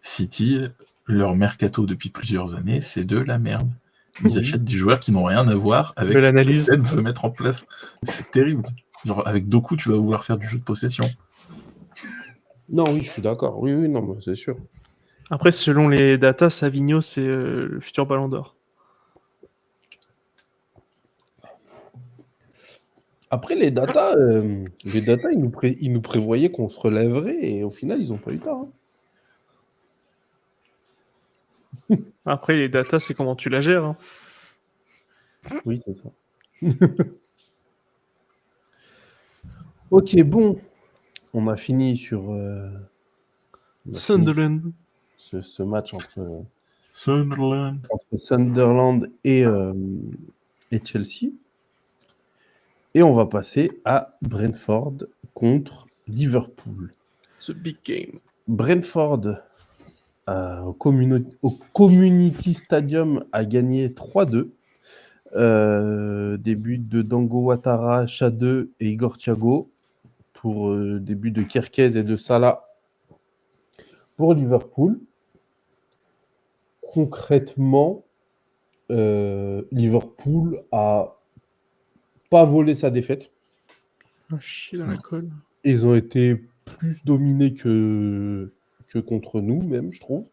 City, leur mercato depuis plusieurs années, c'est de la merde. Ils Oui. achètent des joueurs qui n'ont rien à voir avec De ce que l'analyse. Seb veut mettre en place. C'est terrible. Genre, avec Doku, tu vas vouloir faire du jeu de possession. Non, oui, je suis d'accord. Oui, non, mais c'est sûr. Après, selon les datas, Savigno, c'est le futur Ballon d'Or. Après, les datas, ils nous prévoyaient qu'on se relèverait et au final, ils n'ont pas eu tort. Hein. Après, les datas, c'est comment tu la gères. Hein. Oui, c'est ça. Ok, bon. On a fini sur Sunderland. ce match entre Sunderland. Sunderland et Chelsea. Et on va passer à Brentford contre Liverpool. The big game. Brentford, au Community Stadium, a gagné 3-2. Des buts de Dango Ouattara, Chade et Igor Thiago. Pour des buts de Kerkez et de Salah pour Liverpool. Concrètement, Liverpool a pas volé sa défaite. Oh, chier dans la colle. Ils ont été plus dominés que contre nous, même, je trouve.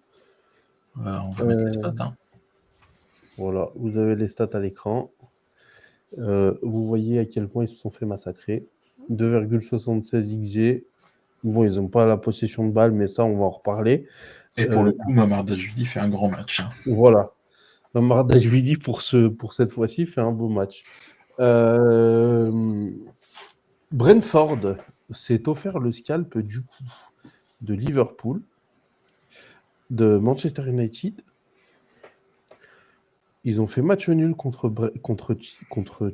On va mettre les stats. Hein. Voilà, vous avez les stats à l'écran. Vous voyez à quel point ils se sont fait massacrer. 2,76 XG. Bon, ils n'ont pas la possession de balle, mais ça, on va en reparler. Et pour le coup, Mamardashvili fait un grand match. Hein. Voilà. Mamardashvili, pour cette fois-ci, fait un beau match. Brentford s'est offert le scalp du coup de Liverpool, de Manchester United. Ils ont fait match nul contre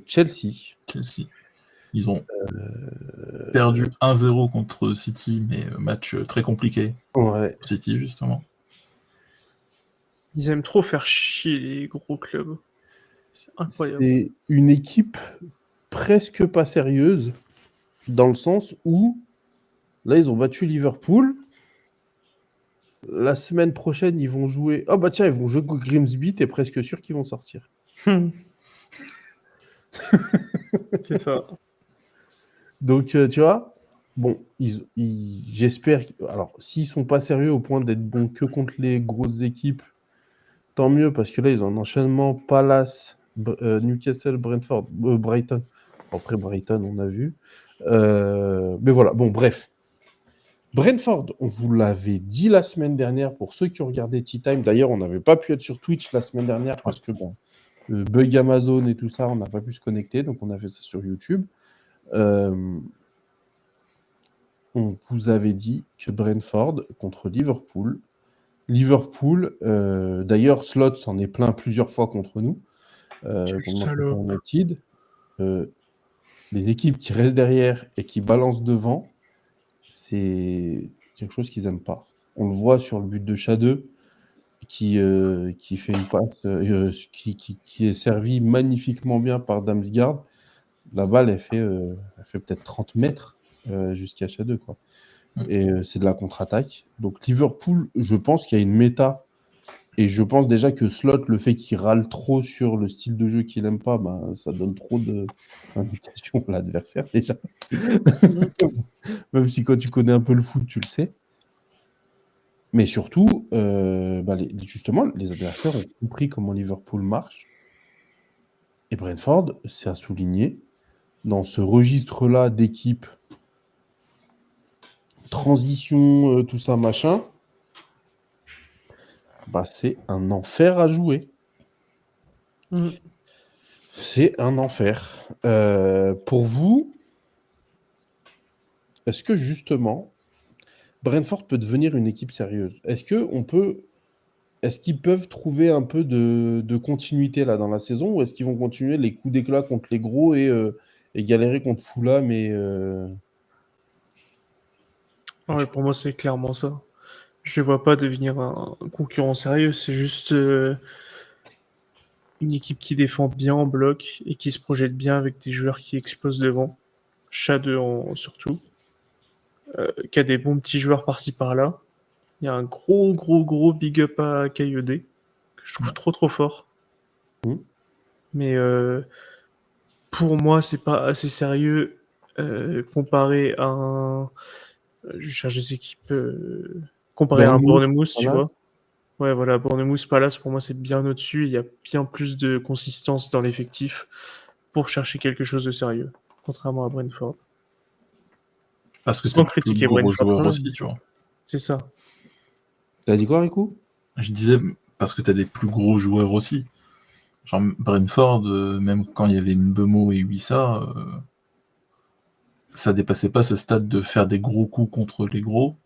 Chelsea. Chelsea. Ils ont perdu 1-0 contre City, mais match très compliqué. Ouais. City, justement. Ils aiment trop faire chier les gros clubs. C'est incroyable. C'est une équipe presque pas sérieuse, dans le sens où, là, ils ont battu Liverpool. La semaine prochaine, ils vont jouer... Ah bah tiens, ils vont jouer contre Grimsby, t'es presque sûr qu'ils vont sortir. C'est ça. Donc, tu vois, bon, j'espère... Alors, s'ils sont pas sérieux au point d'être bons que contre les grosses équipes, tant mieux, parce que là, ils ont un enchaînement Palace, Newcastle, Brentford, Brighton. Après, Brighton, on a vu. Mais voilà, bon, bref. Brentford, on vous l'avait dit la semaine dernière, pour ceux qui ont regardé Tea Time. D'ailleurs, on n'avait pas pu être sur Twitch la semaine dernière, parce que, bon, bug Amazon et tout ça, on n'a pas pu se connecter, donc on a fait ça sur YouTube. On vous avait dit que Brentford contre Liverpool, d'ailleurs, Slot s'en est plaint plusieurs fois contre nous. Contre United. Les équipes qui restent derrière et qui balancent devant, c'est quelque chose qu'ils n'aiment pas. On le voit sur le but de Chade qui fait une passe, qui est servie magnifiquement bien par Damsgaard. La balle, elle fait peut-être 30 mètres jusqu'à Chade, quoi. Et c'est de la contre-attaque. Donc Liverpool, je pense qu'il y a une méta. Et je pense déjà que Slot, le fait qu'il râle trop sur le style de jeu qu'il n'aime pas, ben, ça donne trop d'indications à l'adversaire déjà. Même si quand tu connais un peu le foot, tu le sais. Mais surtout, justement, les adversaires ont compris comment Liverpool marche. Et Brentford, c'est à souligner, dans ce registre-là d'équipe, transition, tout ça, machin, c'est un enfer à jouer. C'est un enfer. Pour vous, est-ce que justement, Brentford peut devenir une équipe sérieuse? Est-ce qu'ils peuvent trouver un peu de continuité là dans la saison, ou est-ce qu'ils vont continuer les coups d'éclat contre les gros et galérer contre Fulham Ouais, pour moi, c'est clairement ça. Je ne vois pas devenir un concurrent sérieux. C'est juste une équipe qui défend bien en bloc et qui se projette bien avec des joueurs qui explosent devant. Surtout. Qui a des bons petits joueurs par-ci par-là. Il y a un gros big up à KED, que je trouve trop fort. Mais pour moi, c'est pas assez sérieux comparé à un. Je cherche des équipes. Comparé à un Bournemouth, tu vois. Ouais, voilà, Bournemouth Palace, pour moi, c'est bien au-dessus. Il y a bien plus de consistance dans l'effectif pour chercher quelque chose de sérieux, contrairement à Brentford. Parce que Sans t'as plus critiquer gros Brentford, joueurs quand aussi, même. tu vois. C'est ça. T'as dit quoi, Rico? Je disais, parce que t'as des plus gros joueurs aussi. Genre Brentford, même quand il y avait Mbeumo et Wissa, ça dépassait pas ce stade de faire des gros coups contre les gros,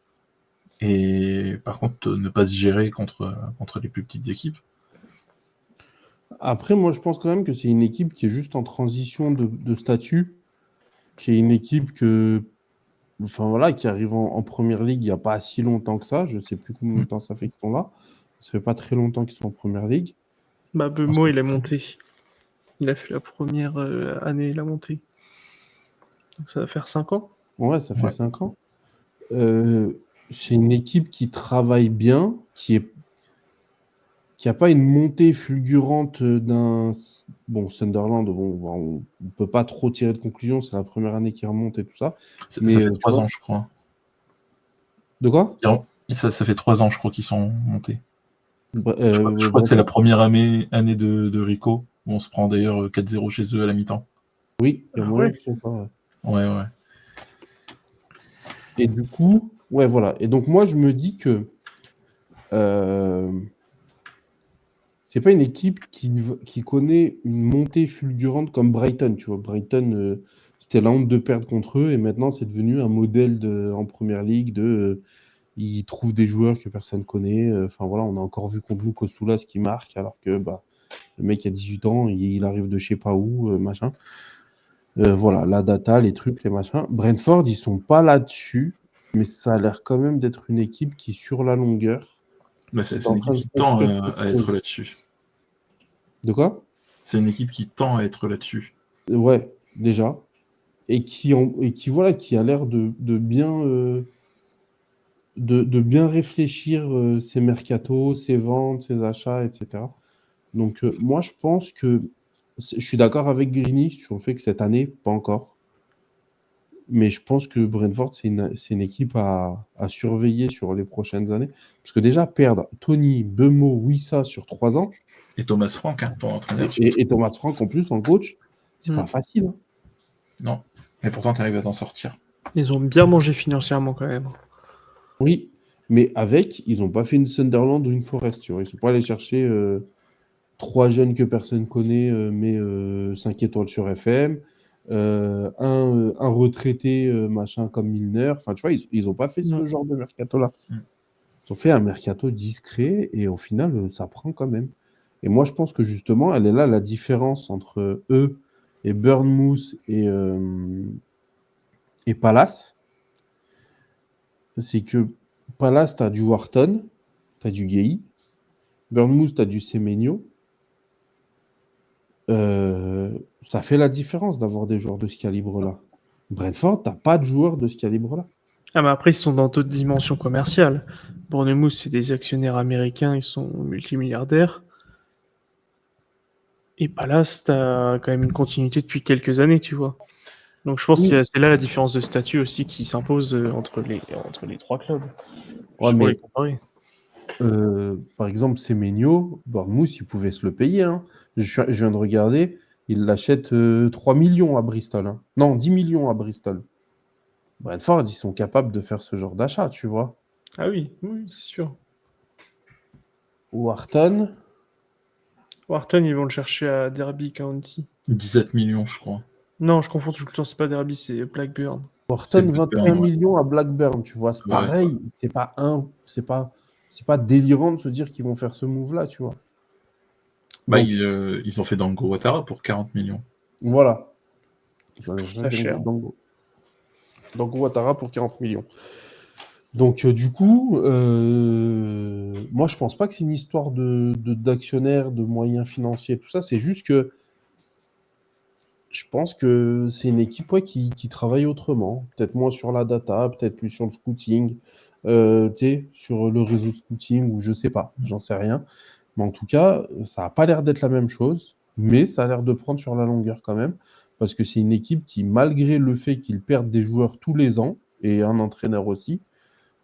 et par contre ne pas se gérer contre les plus petites équipes. Après, moi, je pense quand même que c'est une équipe qui est juste en transition de statut, qui est une équipe qui arrive en Première Ligue il n'y a pas si longtemps que ça. Je ne sais plus combien de temps ça fait qu'ils sont là. Ça fait pas très longtemps qu'ils sont en Première Ligue. Mbeumo, il est monté. Il a fait la première année, il a monté. Donc ça va faire 5 ans. Ouais, ça fait 5 ans. C'est une équipe qui travaille bien, qui n'a pas une montée fulgurante d'un... Bon, Sunderland, on ne peut pas trop tirer de conclusion, c'est la première année qui remonte et tout ça. Ça fait 3 ans, je crois. De quoi? Ça fait 3 ans, je crois, qu'ils sont montés. Je crois que c'est Brentford. la première année de Rico, où on se prend d'ailleurs 4-0 chez eux à la mi-temps. Oui, il y a moyen qu'ils sont pas... Ouais. Et du coup, ouais, voilà. Et donc, moi, je me dis que c'est pas une équipe qui connaît une montée fulgurante comme Brighton. Tu vois, Brighton, c'était la honte de perdre contre eux, et maintenant, c'est devenu un modèle en Première Ligue ils trouvent des joueurs que personne connaît. Enfin, voilà, on a encore vu contre nous Kostoulas qui marque, alors que le mec a 18 ans, il arrive de je sais pas où, machin. Voilà, la data, les trucs, les machins. Brentford, ils sont pas là-dessus, mais ça a l'air quand même d'être une équipe qui, sur la longueur, c'est une équipe qui tend à être là-dessus. De quoi? C'est une équipe qui tend à être là-dessus. Ouais, déjà. Et qui a l'air de bien réfléchir ses mercatos, ses ventes, ses achats, etc. Donc, moi, je pense que je suis d'accord avec Greeny sur le fait que cette année, pas encore. Mais je pense que Brentford, c'est une équipe à surveiller sur les prochaines années. Parce que déjà, perdre Tony, Mbeumo, Wissa sur 3 ans. Et Thomas Frank, ton entraîneur. Et Thomas Frank en plus, en coach, c'est pas facile. Hein. Non, mais pourtant, tu arrives à t'en sortir. Ils ont bien mangé financièrement quand même. Oui, mais ils n'ont pas fait une Sunderland ou une Forest. Tu vois. Ils ne sont pas allés chercher 3 jeunes que personne connaît, mais 5 étoiles sur FM. Un retraité machin comme Milner. Enfin, tu vois, ils n'ont pas fait ce genre de mercato-là. Ils ont fait un mercato discret et au final, ça prend quand même. Et moi, je pense que justement, elle est là la différence entre eux et Bournemouth et Palace. C'est que Palace, tu as du Wharton, tu as du Guéhi. Bournemouth, tu as du Semenyo. Ça fait la différence d'avoir des joueurs de ce calibre-là. Brentford, tu n'as pas de joueurs de ce calibre-là. Ah, mais après, ils sont dans d'autres dimensions commerciales. Bournemouth, c'est des actionnaires américains, ils sont multimilliardaires. Et Palace, t'as quand même une continuité depuis quelques années, tu vois. Donc je pense Oui. que c'est là la différence de statut aussi qui s'impose entre les trois clubs. Ouais, Juste pour les mais comparer. par exemple, Semenyo, Bournemouth, il pouvait se le payer, hein. Je viens de regarder, il l'achète 3 millions à Bristol, hein. Non, 10 millions à Bristol. Brentford, ils sont capables de faire ce genre d'achat, tu vois. Ah oui, oui, c'est sûr. Wharton, Wharton, ils vont le chercher à Derby County. 17 millions, je crois. Non, je confonds tout le temps, c'est pas Derby, c'est Blackburn. C'est Wharton, Blackburn, 21 ouais. millions à Blackburn, tu vois. C'est Ouais. pareil, c'est pas délirant de se dire qu'ils vont faire ce move-là, tu vois. Bah, Donc, ils ont fait Dango Ouattara pour 40 millions. voilà. Pas cher. Donc Ouattara pour 40 millions. Donc, du coup, moi, je pense pas que c'est une histoire d'actionnaires, de moyens financiers, tout ça. C'est juste que je pense que c'est une équipe qui travaille autrement. Peut-être moins sur la data, peut-être plus sur le scouting, tu sais, sur le réseau de scouting, ou je sais pas, j'en sais rien. Mais en tout cas, ça n'a pas l'air d'être la même chose, mais ça a l'air de prendre sur la longueur quand même, parce que c'est une équipe qui, malgré le fait qu'ils perdent des joueurs tous les ans, et un entraîneur aussi,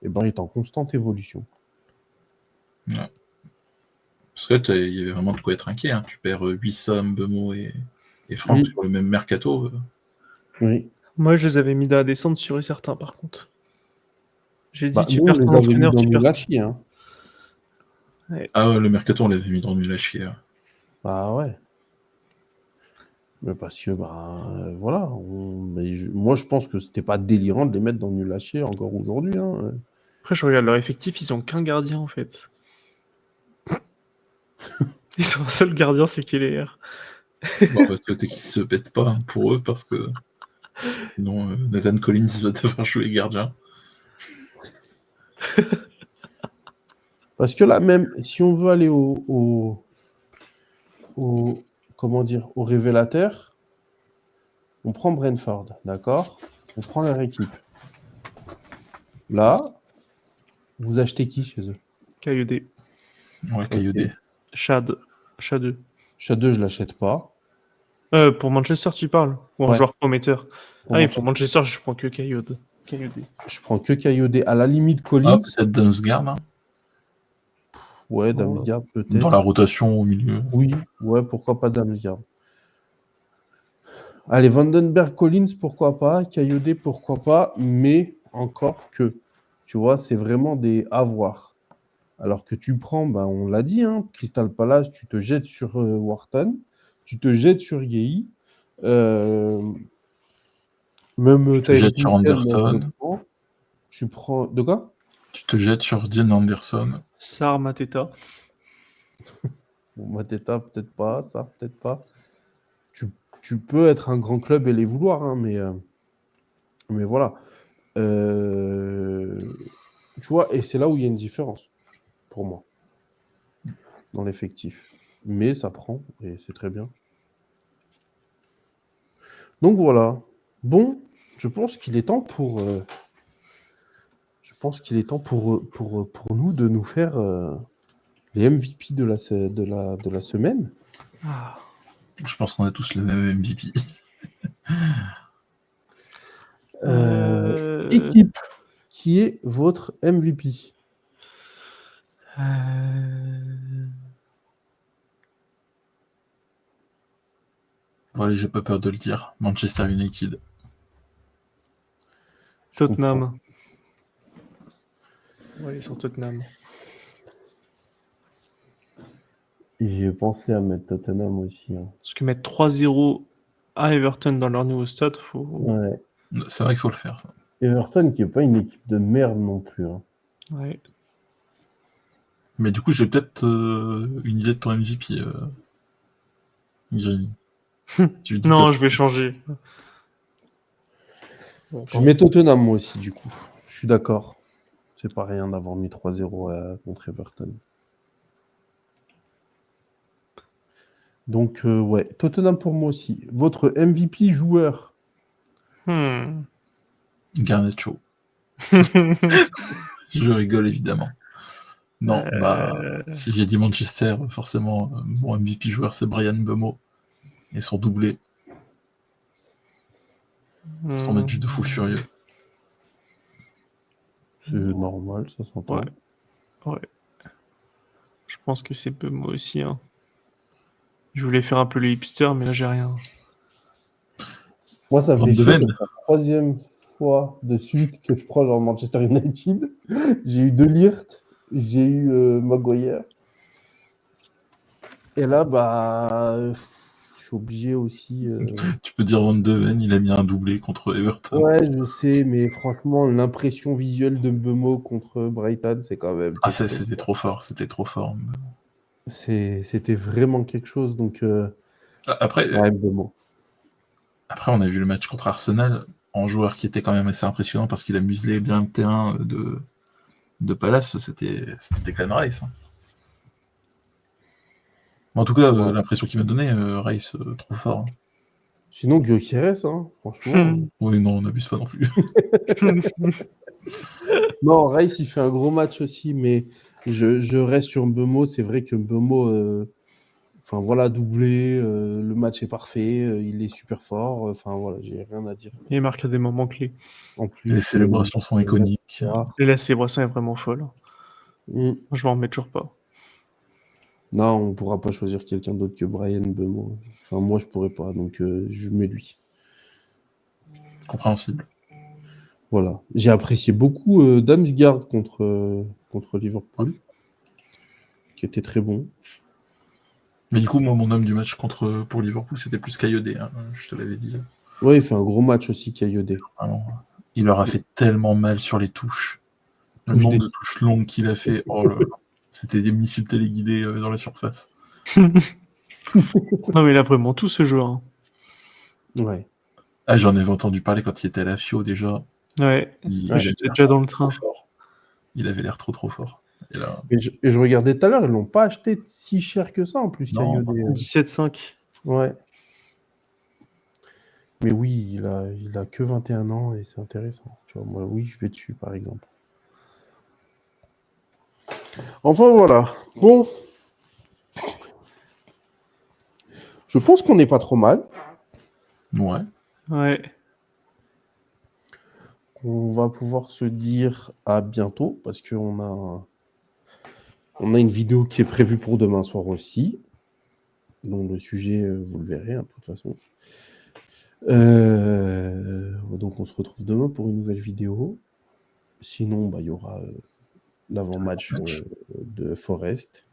eh ben, est en constante évolution. Ouais. Parce que il y avait vraiment de quoi être inquiet. Hein. Tu perds Wissam, Bemo et Franck sur le même mercato. Oui. Moi, je les avais mis dans la descente sûr et certain, par contre. J'ai dit, Bah, tu nous, on perds les ton avait mis entraîneur, dans tu nul perds. à chier, hein. Ouais. Ah ouais, le mercato, on l'avait mis dans nul à chier. Hein. Bah ouais. Mais parce que, voilà. Moi, je pense que c'était pas délirant de les mettre dans nul à chier encore aujourd'hui, hein. Après, je regarde leur effectif, ils ont qu'un gardien, en fait. Ils ont un seul gardien, c'est Keller. Bon, on va souhaiter qu'ils se pètent pas hein, pour eux, parce que sinon, Nathan Collins va devoir jouer gardien. Parce que là, même si on veut aller comment dire, au révélateur, on prend Brentford, d'accord? On prend leur équipe. Là, vous achetez qui chez eux? KED. Ouais, Ok. KOD. Chad. Chad. Shadow, je l'achète pas. Pour Manchester, tu parles? Ou un Ouais. joueur prometteur? Pour Ah oui, pour Manchester. Manchester, je prends que KED. Je prends que Kayode. À la limite, Ah, Collins. peut-être Damsgaard, hein, Ouais, Oh. Damsgaard, dans la peut-être. rotation au milieu. Oui, ouais, pourquoi pas Damsgaard. Allez, Vandenberg, Collins, pourquoi pas. Kayode, pourquoi pas. Mais encore que, tu vois, c'est vraiment des avoirs. Alors que tu prends, on l'a dit, hein, Crystal Palace, tu te jettes sur Wharton, tu te jettes sur Guéhi. Même Tu te Tyrick jettes sur Mitchell, moi je le Anderson. prends. Tu prends. De quoi? Tu te jettes sur Dean Anderson. Sar Mateta. Bon, Mateta, peut-être pas, ça, peut-être pas. Tu, tu peux être un grand club et les vouloir, hein, mais voilà. Euh, Tu vois, et c'est là où il y a une différence, pour moi, dans l'effectif. Mais ça prend, et c'est très bien. Donc voilà. Bon, je pense qu'il est temps pour nous de nous faire les MVP de la semaine. Ah. Je pense qu'on a tous le même MVP. Euh, Équipe, qui est votre MVP? euh, Bon, allez, j'ai pas peur de le dire. Manchester United. Je comprends. Tottenham. Ouais, sur Tottenham. J'ai pensé à mettre Tottenham aussi, hein. Parce que mettre 3-0 à Everton dans leur nouveau stade, faut. Ouais. C'est vrai qu'il faut le faire, ça. Everton, qui n'est pas une équipe de merde non plus, hein. Ouais. Mais du coup, j'ai peut-être une idée de ton MVP, Green. Tu dis Non, top. je vais changer. Je mets Tottenham, moi aussi, du coup. Je suis d'accord. C'est pas rien d'avoir mis 3-0 contre Everton. Donc, ouais, Tottenham pour moi aussi. Votre MVP joueur? Hmm. Garnacho. Je rigole évidemment. Non, si j'ai dit Manchester, forcément, mon MVP joueur c'est Brian Mbeumo et son doublé. Son match de fou furieux. C'est normal, ça s'entend. Ouais. Je pense que c'est peu moi aussi. Hein. Je voulais faire un peu le hipster, mais là j'ai rien. Moi, ça Van fait de chier, Ven. c'est la troisième fois de suite que je prends genre Manchester United. J'ai eu De Ligt, j'ai eu Maguire. Et là, je suis obligé aussi. Tu peux dire Van de Ven, il a mis un doublé contre Everton. Ouais, je sais, mais franchement, l'impression visuelle de Mbeumo contre Brighton, c'est quand même. Ah, quelque chose. c'était trop fort, c'était trop fort. C'était vraiment quelque chose. Donc, Après, ouais, Mbeumo. après, on a vu le match contre Arsenal, en joueur qui était quand même assez impressionnant parce qu'il a muselé bien le terrain de Palace, c'était Declan Rice. Hein. En tout cas, Ouais. l'impression qu'il m'a donné, Rice, trop fort. Hein. Sinon, Gyökeres, hein, franchement. Oui, non, on n'abuse pas non plus. Non, Rice, il fait un gros match aussi, mais je reste sur Mbeumo. C'est vrai que Mbeumo, enfin voilà, doublé, le match est parfait, il est super fort. Enfin voilà, j'ai rien à dire. Il marque à des moments clés. En plus, Les célébrations sont iconiques. Et la célébration est vraiment folle. Mm. Je m'en remets toujours pas. Non, on pourra pas choisir quelqu'un d'autre que Brian Mbeumo. Enfin, moi, je pourrais pas, donc je mets lui. Compréhensible. Voilà. J'ai apprécié beaucoup Damsgaard contre Liverpool, qui était très bon. Mais du coup, moi, mon homme du match pour Liverpool, c'était plus Kayode, hein, je te l'avais dit. Ouais, il fait un gros match aussi, Kayode. Vraiment. Il leur a fait tellement mal sur les touches. Le Touche nombre des- de touches longues qu'il a fait, oh là là. C'était des missiles téléguidés dans la surface. Non, mais il a vraiment tout ce joueur. Hein. Ouais. Ah, j'en avais entendu parler quand il était à la FIO déjà. Ouais. Il Ouais. J'étais avait déjà l'air dans le train. trop fort. Il avait l'air trop fort. Et là, Et je regardais tout à l'heure, ils l'ont pas acheté si cher que ça en plus, non. Kayode. 17,5. Ouais. Mais oui, il a que 21 ans et c'est intéressant. Tu vois, moi, oui, je vais dessus, par exemple. Enfin, voilà. Bon. Je pense qu'on n'est pas trop mal. Ouais. Ouais. On va pouvoir se dire à bientôt parce qu'on a une vidéo qui est prévue pour demain soir aussi. Donc le sujet, vous le verrez, hein, de toute façon. Donc on se retrouve demain pour une nouvelle vidéo. Sinon, il y aura l'avant-match de Forest.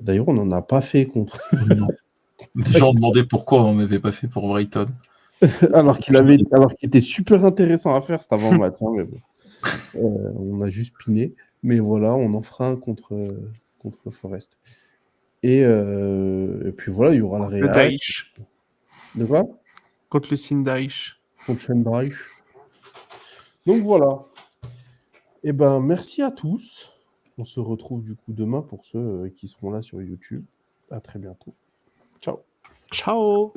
D'ailleurs, on n'en a pas fait contre. Non. Des gens demandaient pourquoi on n'avait pas fait pour Brighton. alors qu'il était super intéressant à faire cet avant-match. Hein, mais bon. On a juste piné. Mais voilà, on en fera un contre Forest. Et puis voilà, il y aura le Le Real. Daesh. De quoi? Contre le Sindaesh. Contre Schenbreich. Donc voilà. Eh ben, merci à tous. On se retrouve du coup demain pour ceux qui seront là sur YouTube. À très bientôt. Ciao. Ciao.